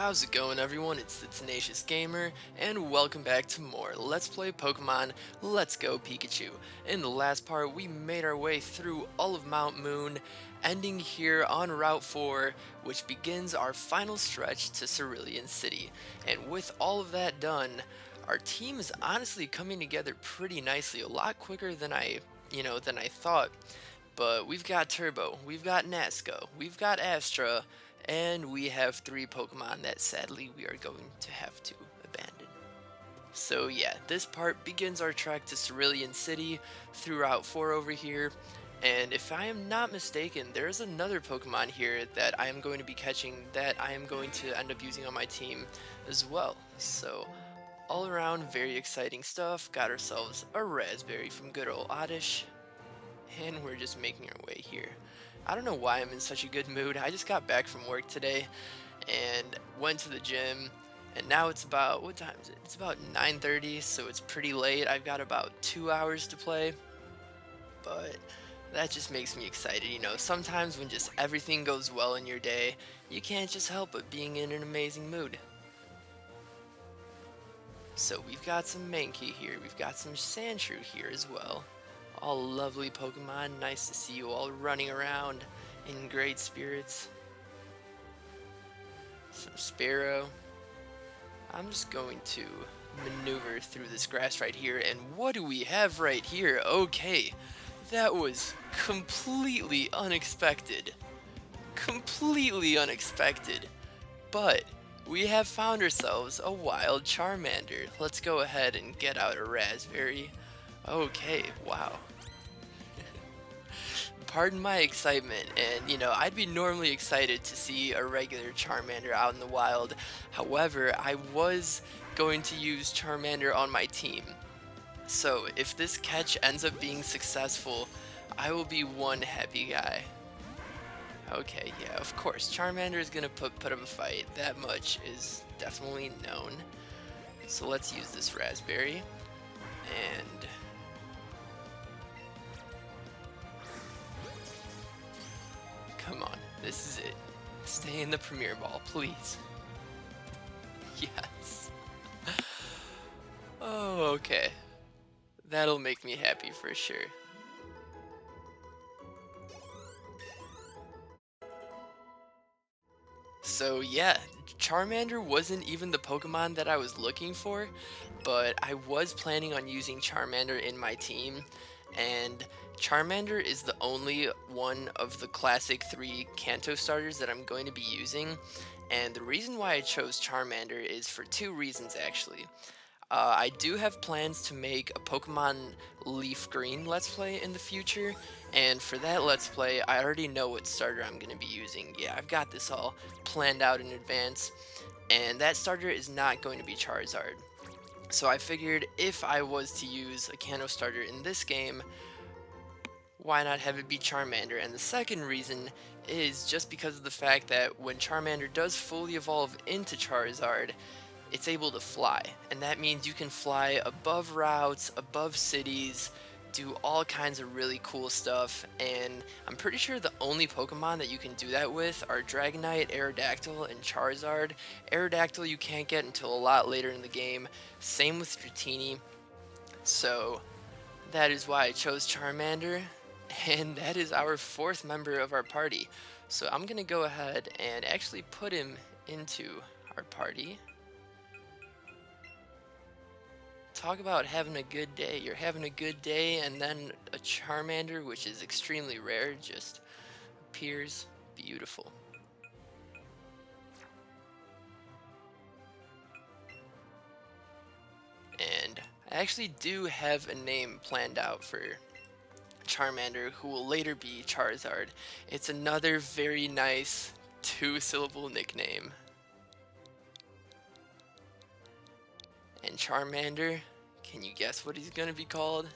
How's it going, everyone? It's the Tenacious Gamer, and welcome back to more Let's Play Pokemon Let's Go Pikachu. In the last part, we made our way through all of Mount Moon, ending here on Route 4, which begins our final stretch to Cerulean City. And with all of that done, our team is honestly coming together pretty nicely, a lot quicker than I thought. But we've got Turbo, we've got Nasco, we've got Astra, and we have 3 Pokemon that sadly we are going to have to abandon. So yeah, this part begins our trek to Cerulean City through Route 4 over here. And if I am not mistaken, there's another Pokemon here that I am going to be catching that I am going to end up using on my team as well. So all around very exciting stuff. Got ourselves a Raspberry from good old Oddish. And we're just making our way here. I don't know why I'm in such a good mood. I just got back from work today and went to the gym, and now it's about, what time is it? It's about 9:30, so it's pretty late. I've got about 2 hours to play, but that just makes me excited. You know, sometimes when just everything goes well in your day, you can't just help but being in an amazing mood. So we've got some Mankey here, we've got some Sandshrew here as well. All lovely Pokemon, nice to see you all running around in great spirits. Some Sparrow. I'm just going to maneuver through this grass right here, and what do we have right here? Okay, that was completely unexpected. Completely unexpected. But we have found ourselves a wild Charmander. Let's go ahead and get out a Raspberry. Okay, wow. Pardon my excitement, and you know, I'd be normally excited to see a regular Charmander out in the wild. However, I was going to use Charmander on my team. So if this catch ends up being successful, I will be one happy guy. Okay, yeah, of course, Charmander is gonna put up a fight. That much is definitely known. So let's use this Raspberry, and come on, this is it. Stay in the Premier Ball, please. Yes. Oh, okay. That'll make me happy for sure. So yeah, Charmander wasn't even the Pokemon that I was looking for, but I was planning on using Charmander in my team, and Charmander is the only one of the classic 3 Kanto starters that I'm going to be using, and the reason why I chose Charmander is for 2 reasons actually. I do have plans to make a Pokemon Leaf Green Let's Play in the future, and for that Let's Play, I already know what starter I'm going to be using. Yeah, I've got this all planned out in advance, and that starter is not going to be Charizard. So I figured if I was to use a Kanto starter in this game, why not have it be Charmander? And the second reason is just because of the fact that when Charmander does fully evolve into Charizard, it's able to fly, and that means you can fly above routes, above cities, do all kinds of really cool stuff, and I'm pretty sure the only Pokemon that you can do that with are Dragonite, Aerodactyl, and Charizard. Aerodactyl you can't get until a lot later in the game, same with Dratini, so that is why I chose Charmander, and that is our 4th member of our party. So I'm gonna go ahead and actually put him into our party. Talk about having a good day. You're having a good day, and then a Charmander, which is extremely rare, just appears. Beautiful. And I actually do have a name planned out for Charmander, who will later be Charizard. It's another very nice 2-syllable nickname. And Charmander, can you guess what he's gonna be called?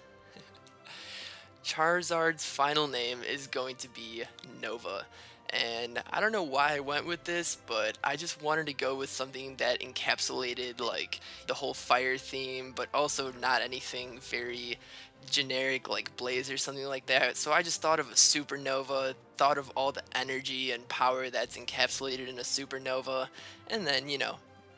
Charizard's final name is going to be Nova. And I don't know why I went with this, but I just wanted to go with something that encapsulated like the whole fire theme, but also not anything very generic like Blaze or something like that. So I just thought of a supernova, thought of all the energy and power that's encapsulated in a supernova, and then,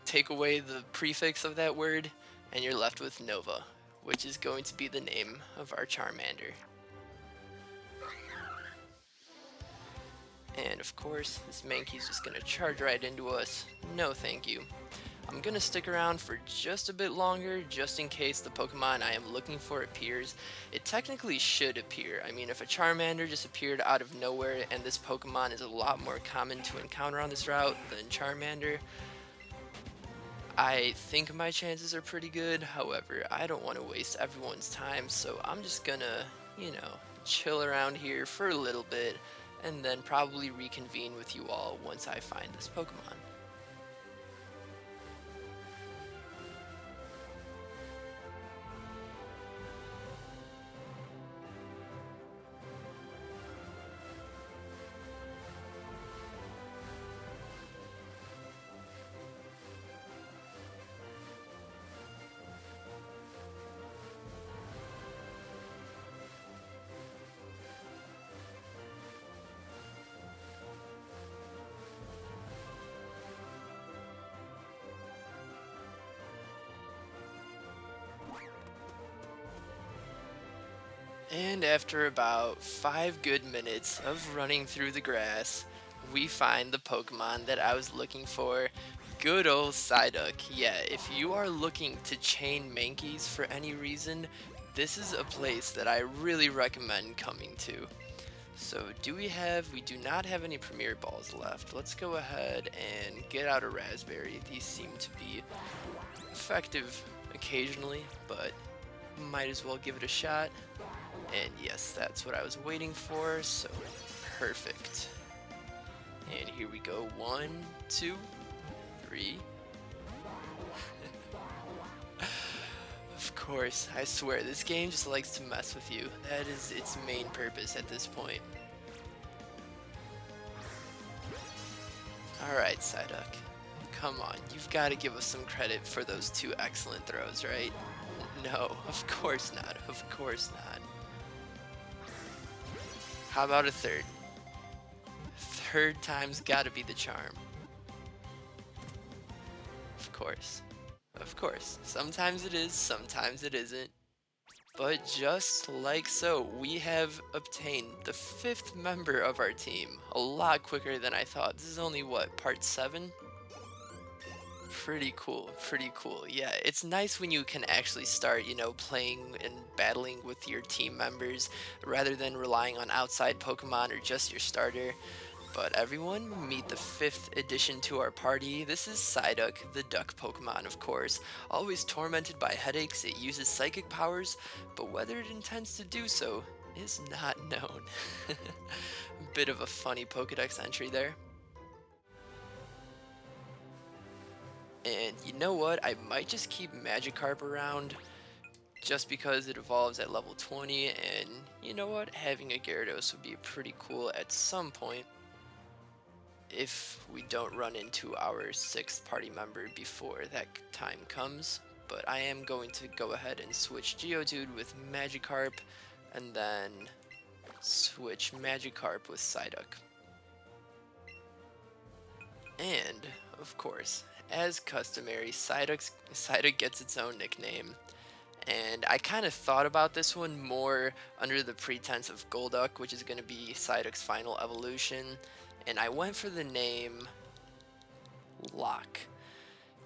take away the prefix of that word, and you're left with Nova, which is going to be the name of our Charmander. And of course, this Mankey's just gonna charge right into us. No thank you. I'm gonna stick around for just a bit longer, just in case the Pokemon I am looking for appears. It technically should appear. I mean, if a Charmander just appeared out of nowhere, and this Pokemon is a lot more common to encounter on this route than Charmander, I think my chances are pretty good. However, I don't want to waste everyone's time, so I'm just gonna, chill around here for a little bit, and then probably reconvene with you all once I find this Pokemon. And after about 5 good minutes of running through the grass, we find the Pokemon that I was looking for. Good old Psyduck. Yeah, if you are looking to chain Mankeys for any reason, this is a place that I really recommend coming to. So we do not have any Premier Balls left. Let's go ahead and get out a Raspberry. These seem to be effective occasionally, but might as well give it a shot. And yes, that's what I was waiting for, so perfect. And here we go, 1, 2, 3. Of course, I swear, this game just likes to mess with you. That is its main purpose at this point. Alright, Psyduck. Come on, you've got to give us some credit for those 2 excellent throws, right? No, of course not, of course not. How about a third? Third time's gotta be the charm. Of course. Of course. Sometimes it is, sometimes it isn't. But just like so, we have obtained the 5th member of our team. A lot quicker than I thought. This is only what, part 7? Pretty cool, pretty cool. Yeah, it's nice when you can actually start, playing and battling with your team members rather than relying on outside Pokemon or just your starter. But everyone, meet the 5th addition to our party. This is Psyduck, the duck Pokemon, of course. Always tormented by headaches, it uses psychic powers, but whether it intends to do so is not known. Bit of a funny Pokedex entry there. And you know what? I might just keep Magikarp around just because it evolves at level 20, and you know what? Having a Gyarados would be pretty cool at some point if we don't run into our 6th party member before that time comes. But I am going to go ahead and switch Geodude with Magikarp, and then switch Magikarp with Psyduck. And, of course, as customary, Psyduck gets its own nickname. And I kind of thought about this one more under the pretense of Golduck, which is going to be Psyduck's final evolution. And I went for the name Lock.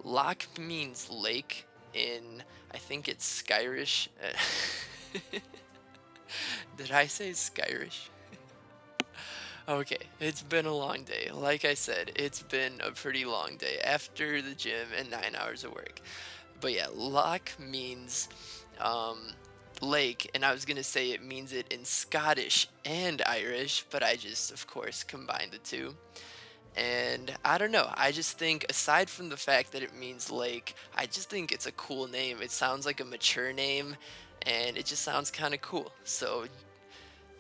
Lock means lake in, I think it's Skyrish. Did I say Skyrish? Okay, it's been a long day. Like I said, it's been a pretty long day after the gym and 9 hours of work. But yeah, Loch means lake, and I was gonna say it means it in Scottish and Irish, but I just, of course, combined the two. And I don't know, I just think, aside from the fact that it means lake, I just think it's a cool name. It sounds like a mature name, and it just sounds kind of cool. So,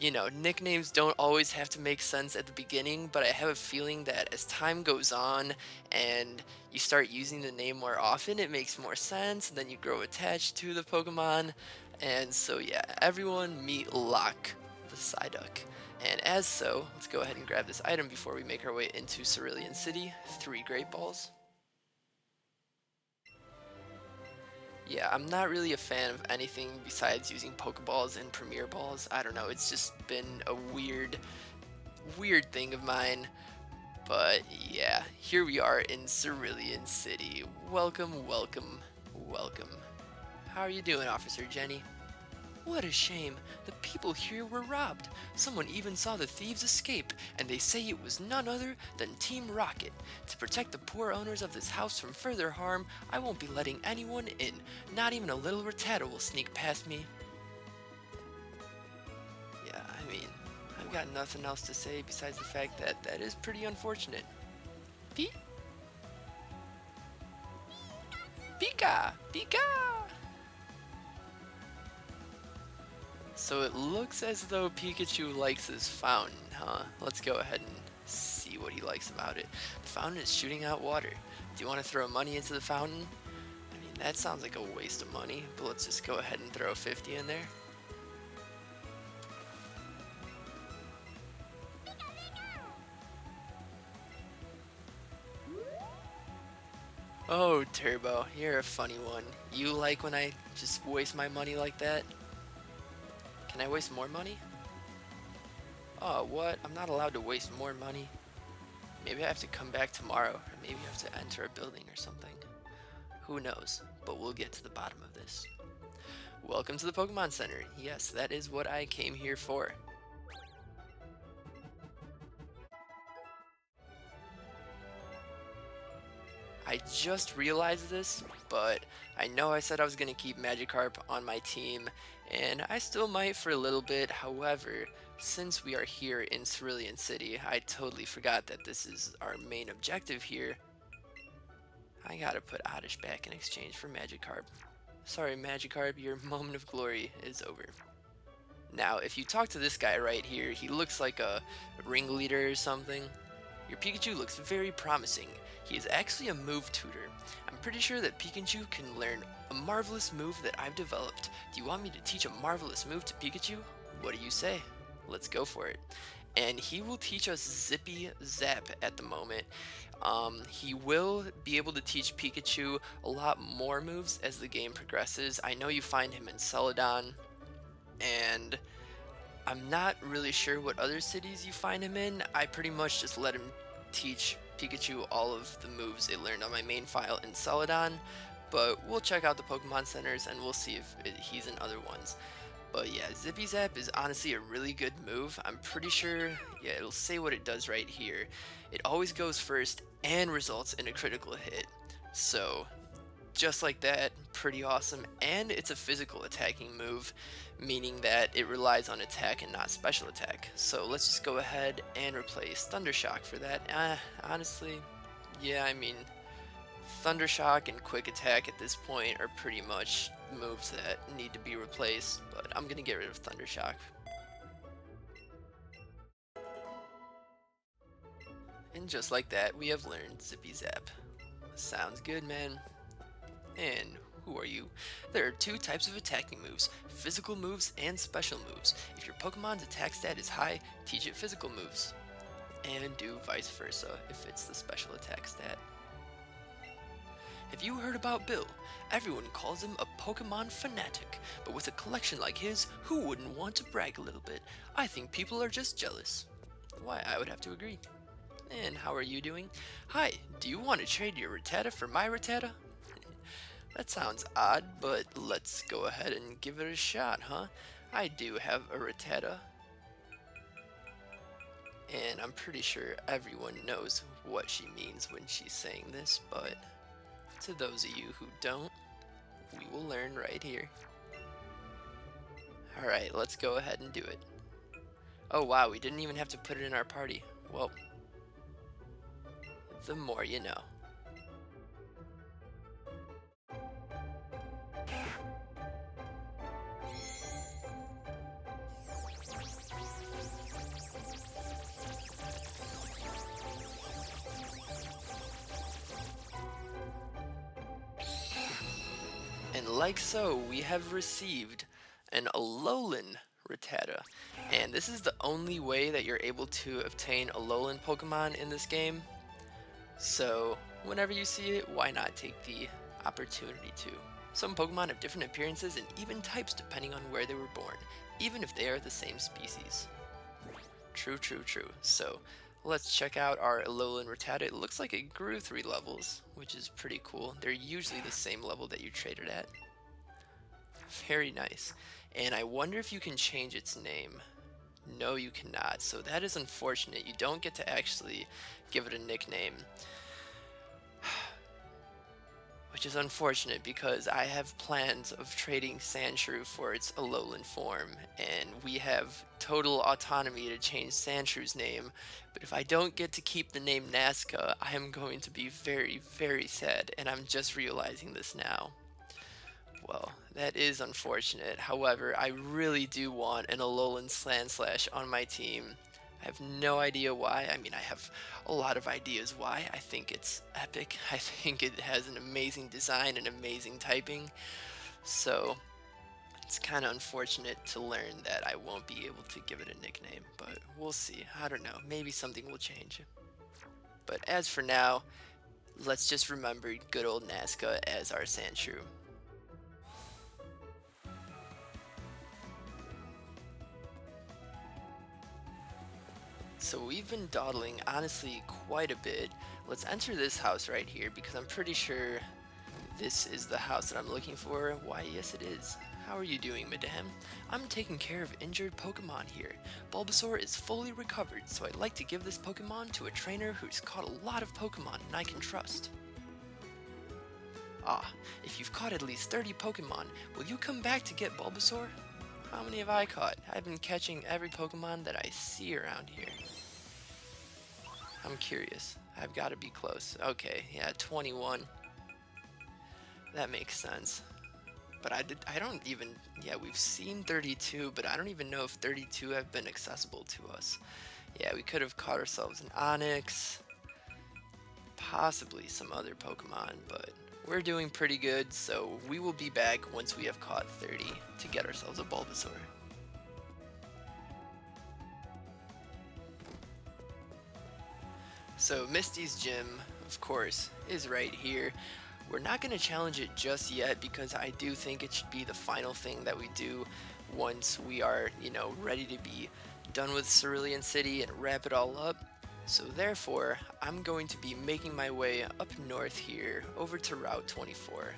nicknames don't always have to make sense at the beginning, but I have a feeling that as time goes on and you start using the name more often, it makes more sense, and then you grow attached to the Pokemon, And so yeah, everyone meet Locke, the Psyduck. And as so, let's go ahead and grab this item before we make our way into Cerulean City. 3 Great Balls. Yeah, I'm not really a fan of anything besides using Pokeballs and Premier Balls. I don't know, it's just been a weird thing of mine. But yeah, here we are in Cerulean City. Welcome, welcome, welcome. How are you doing, Officer Jenny? What a shame. The people here were robbed. Someone even saw the thieves escape, and they say it was none other than Team Rocket. To protect the poor owners of this house from further harm, I won't be letting anyone in. Not even a little Rattata will sneak past me. Yeah, I mean, I've got nothing else to say besides the fact that that is pretty unfortunate. Pika! Pika! So it looks as though Pikachu likes his fountain, huh? Let's go ahead and see what he likes about it. The fountain is shooting out water. Do you want to throw money into the fountain? I mean, that sounds like a waste of money, but let's just go ahead and throw 50 in there. Oh, Turbo, you're a funny one. You like when I just waste my money like that? Can I waste more money? Oh, what? I'm not allowed to waste more money. Maybe I have to come back tomorrow, or maybe I have to enter a building or something. Who knows, but we'll get to the bottom of this. Welcome to the Pokemon Center. Yes, that is what I came here for. I just realized this, but I know I said I was going to keep Magikarp on my team, and I still might for a little bit. However, since we are here in Cerulean City, I totally forgot that this is our main objective here. I gotta put Oddish back in exchange for Magikarp. Sorry Magikarp, your moment of glory is over. Now, if you talk to this guy right here, he looks like a ringleader or something. Your Pikachu looks very promising. He is actually a move tutor. I'm pretty sure that Pikachu can learn a marvelous move that I've developed. Do you want me to teach a marvelous move to Pikachu? What do you say? Let's go for it. And he will teach us Zippy Zap at the moment. He will be able to teach Pikachu a lot more moves as the game progresses. I know you find him in Celadon, and I'm not really sure what other cities you find him in. I pretty much just let him teach Pikachu all of the moves they learned on my main file in Celadon, but we'll check out the Pokemon centers and we'll see if he's in other ones. But yeah, Zippy Zap is honestly a really good move. I'm pretty sure, yeah, it'll say what it does right here. It always goes first and results in a critical hit. So just like that, pretty awesome. And it's a physical attacking move, meaning that it relies on attack and not special attack. So let's just go ahead and replace Thundershock for that. Honestly, yeah, I mean, Thundershock and Quick Attack at this point are pretty much moves that need to be replaced, but I'm gonna get rid of Thundershock. And just like that, we have learned Zippy Zap. Sounds good, man. And who are you? There are 2 types of attacking moves, physical moves and special moves. If your Pokemon's attack stat is high, teach it physical moves. And do vice versa if it's the special attack stat. Have you heard about Bill? Everyone calls him a Pokemon fanatic, but with a collection like his, who wouldn't want to brag a little bit? I think people are just jealous. Why, I would have to agree. And how are you doing? Hi, do you want to trade your Rattata for my Rattata? That sounds odd, but let's go ahead and give it a shot, huh? I do have a Rattata. And I'm pretty sure everyone knows what she means when she's saying this, but to those of you who don't, we will learn right here. Alright, let's go ahead and do it. Oh wow, we didn't even have to put it in our party. Well, the more you know. And like so, we have received an Alolan Rattata. And this is the only way that you're able to obtain Alolan Pokemon in this game. So whenever you see it, why not take the opportunity to? Some Pokemon have different appearances and even types depending on where they were born, even if they are the same species. True, true, true. So let's check out our Alolan Rattata. It looks like it grew 3 levels, which is pretty cool. They're usually the same level that you traded at. Very nice. And I wonder if you can change its name. No, you cannot. So that is unfortunate. You don't get to actually give it a nickname. Which is unfortunate because I have plans of trading Sandshrew for its Alolan form, and we have total autonomy to change Sandshrew's name, but if I don't get to keep the name Nazca, I am going to be very, very sad, and I'm just realizing this now. Well, that is unfortunate. However, I really do want an Alolan Sandslash on my team. I have no idea why. I mean, I have a lot of ideas why. I think it's epic. I think it has an amazing design and amazing typing. So it's kind of unfortunate to learn that I won't be able to give it a nickname, but we'll see. I don't know. Maybe something will change. But as for now, let's just remember good old Nazca as our Sandshrew. So we've been dawdling, honestly, quite a bit. Let's enter this house right here because I'm pretty sure this is the house that I'm looking for. Why, yes it is. How are you doing, madame? I'm taking care of injured Pokemon here. Bulbasaur is fully recovered, so I'd like to give this Pokemon to a trainer who's caught a lot of Pokemon and I can trust. Ah, if you've caught at least 30 Pokemon, will you come back to get Bulbasaur? How many have I caught? I've been catching every Pokemon that I see around here. I'm curious. I've got to be close. Okay, yeah, 21. That makes sense. But I don't even, yeah, we've seen 32, but I don't even know if 32 have been accessible to us. Yeah, we could have caught ourselves an Onix, possibly some other Pokemon, but we're doing pretty good, so we will be back once we have caught 30 to get ourselves a Bulbasaur. So Mistys Jim, of course, is right here. We're not going to challenge it just yet because I do think it should be the final thing that we do once we are, ready to be done with Cerulean City and wrap it all up. So therefore, I'm going to be making my way up north here over to Route 24.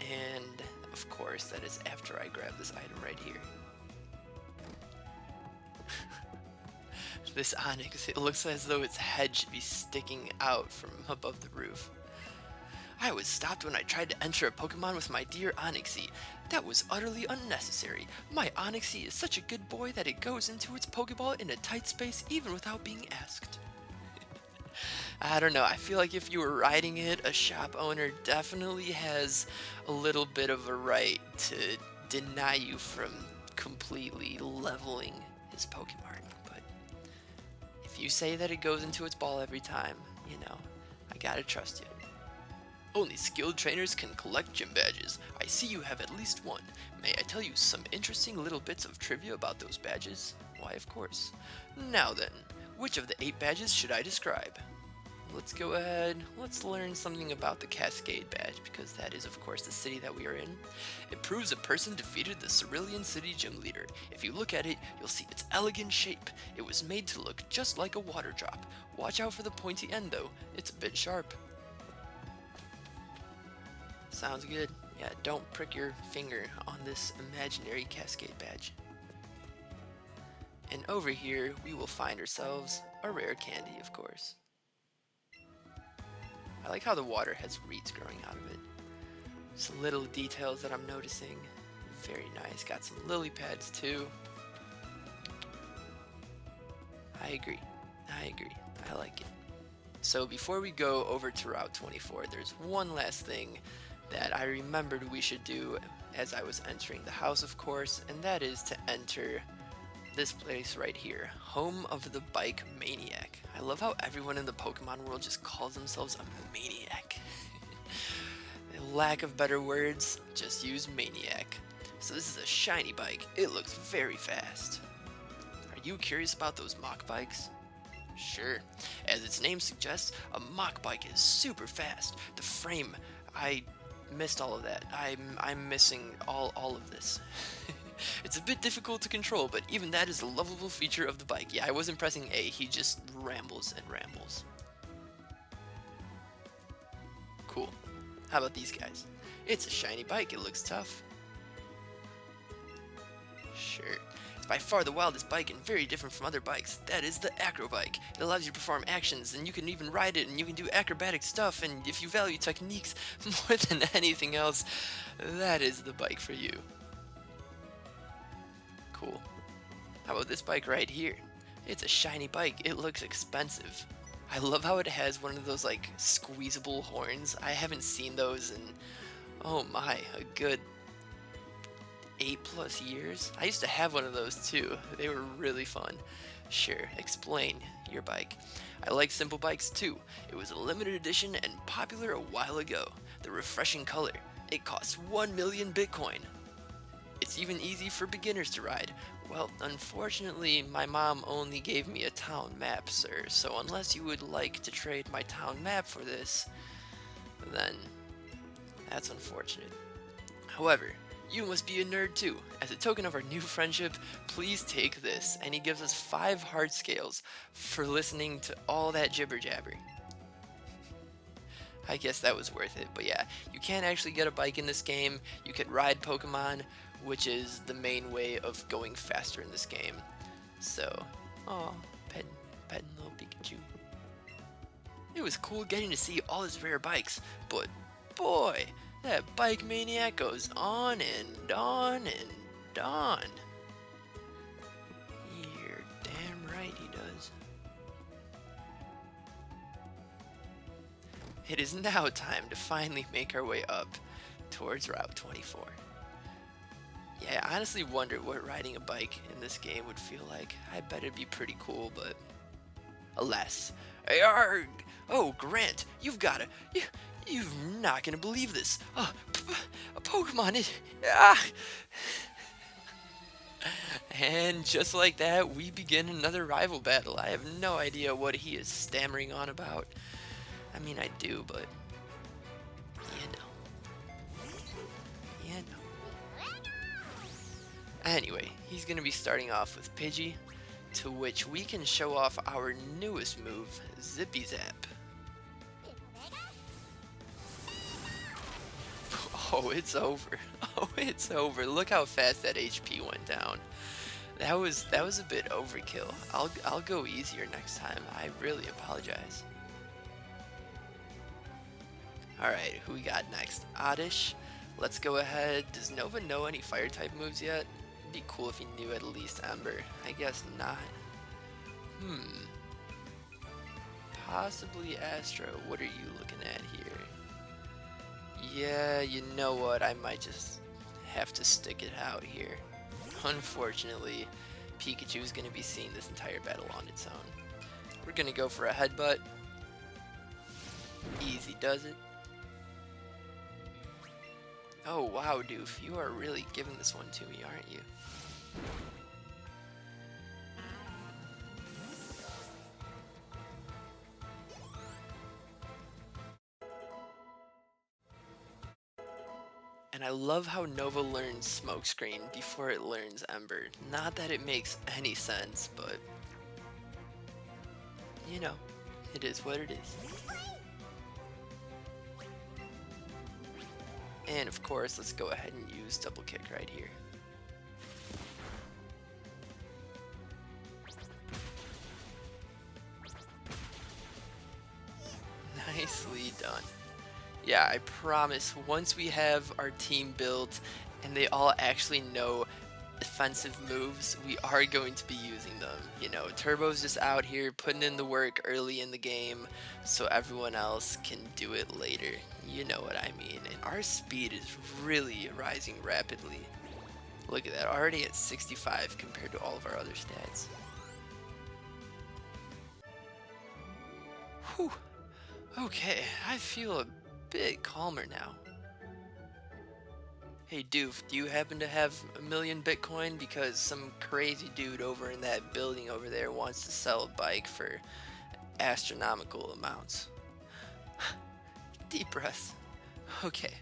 And of course, that is after I grab this item right here. This Onix, it looks as though its head should be sticking out from above the roof. I was stopped when I tried to enter a Pokemon with my dear Onixie. That was utterly unnecessary. My Onixie is such a good boy that it goes into its Pokeball in a tight space even without being asked. I don't know, I feel like if you were riding it, a shop owner definitely has a little bit of a right to deny you from completely leveling his Pokemon. But if you say that it goes into its ball every time, I gotta trust you. Only skilled trainers can collect gym badges. I see you have at least one. May I tell you some interesting little bits of trivia about those badges? Why, of course. Now then, which of the 8 badges should I describe? Let's go ahead, let's learn something about the Cascade Badge, because that is of course the city that we are in. It proves a person defeated the Cerulean City Gym Leader. If you look at it, you'll see its elegant shape. It was made to look just like a water drop. Watch out for the pointy end though, it's a bit sharp. Sounds good. Yeah, don't prick your finger on this imaginary Cascade Badge. And over here, we will find ourselves a rare candy, of course. I like how the water has reeds growing out of it. Some little details that I'm noticing. Very nice. Got some lily pads too. I agree. I like it. So before we go over to Route 24, there's one last thing that I remembered we should do as I was entering the house, of course, and that is to enter this place right here, home of the bike Maniac. I love how everyone in the Pokemon world just calls themselves a maniac. Lack of better words, just use Maniac. So this is a shiny bike. It looks very fast. Are you curious about those mock bikes? Sure. As its name suggests, a mock bike is super fast. The frame, I missed all of that. I'm missing all of this. It's a bit difficult to control, but even that is a lovable feature of the bike. Yeah, I wasn't pressing A, he just rambles and rambles. Cool. How about these guys? It's a shiny bike, it looks tough. Sure. It's by far the wildest bike and very different from other bikes. That is the acro bike. It allows you to perform actions, and you can even ride it, and you can do acrobatic stuff, and if you value techniques more than anything else, that is the bike for you. Cool. How about this bike right here? It's a shiny bike. It looks expensive. I love how it has one of those like squeezable horns. I haven't seen those in, oh my, a good 8+ years. I used to have one of those too. They were really fun. Sure, explain your bike. I like simple bikes too. It was a limited edition and popular a while ago. The refreshing color. It costs 1 million Bitcoin. It's even easy for beginners to ride. Well, unfortunately, my mom only gave me a town map, sir, so unless you would like to trade my town map for this, then that's unfortunate. However, you must be a nerd too. As a token of our new friendship, please take this. And he gives us 5 heart scales for listening to all that jibber jabber. I guess that was worth it, but yeah, you can't actually get a bike in this game. You can ride Pokemon, which is the main way of going faster in this game. So, aw, petting little Pikachu. It was cool getting to see all his rare bikes, but boy, that bike Maniac goes on and on and on. You're damn right he does. It is now time to finally make our way up towards Route 24. Yeah, I honestly wonder what riding a bike in this game would feel like. I bet it'd be pretty cool, but alas. Arrgh! Oh, Grant, you've gotta... You're not gonna believe this. A Pokemon, And just like that, we begin another rival battle. I have no idea what he is stammering on about. I mean, I do, but... You know. Anyway, he's gonna be starting off with Pidgey, to which we can show off our newest move, Zippy Zap. Oh, it's over. Oh, it's over. Look how fast that HP went down. That was a bit overkill. I'll go easier next time. I really apologize. Alright, who we got next? Oddish. Let's go ahead. Does Nova know any fire type moves yet? It'd be cool if he knew at least Ember. I guess not. Possibly Astro. What are you looking at here? Yeah, you know what? I might just have to stick it out here. Unfortunately, Pikachu is going to be seeing this entire battle on its own. We're going to go for a headbutt. Easy does it. Oh wow, Doof, you are really giving this one to me, aren't you? And I love how Nova learns Smokescreen before it learns Ember. Not that it makes any sense, but... you know, it is what it is. And of course, let's go ahead and use Double Kick right here. Nicely done. Yeah, I promise, once we have our team built and they all actually know offensive moves, we are going to be using them. You know, Turbo's just out here putting in the work early in the game so everyone else can do it later. You know what I mean. And our speed is really rising rapidly. Look at that, already at 65 compared to all of our other stats. Whew. Okay, I feel a bit calmer now. Hey Doof, do you happen to have a million Bitcoin? Because some crazy dude over in that building over there wants to sell a bike for astronomical amounts. Deep breath. Okay,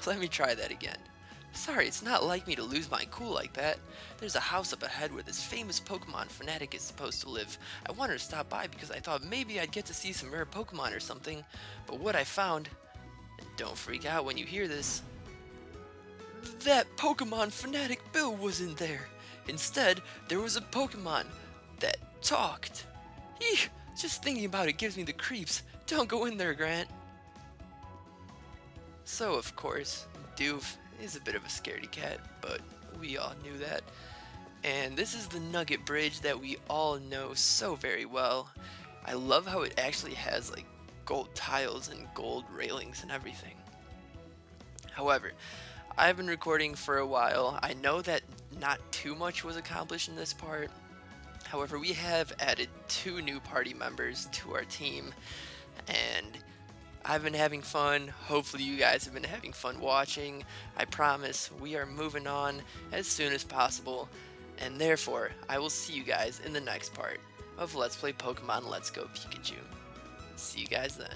let me try that again. Sorry, it's not like me to lose my cool like that. There's a house up ahead where this famous Pokemon fanatic is supposed to live. I wanted to stop by because I thought maybe I'd get to see some rare Pokemon or something. But what I found, and don't freak out when you hear this, that Pokemon fanatic Bill wasn't there. Instead, there was a Pokemon that talked. Eek, just thinking about it gives me the creeps. Don't go in there, Grant. So, of course, Doof is a bit of a scaredy cat, but we all knew that. And this is the Nugget Bridge that we all know so very well. I love how it actually has like gold tiles and gold railings and everything. However, I've been recording for a while. I know that not too much was accomplished in this part. However, we have added 2 new party members to our team, and I've been having fun. Hopefully you guys have been having fun watching. I promise we are moving on as soon as possible, and therefore I will see you guys in the next part of Let's Play Pokemon Let's Go Pikachu. See you guys then.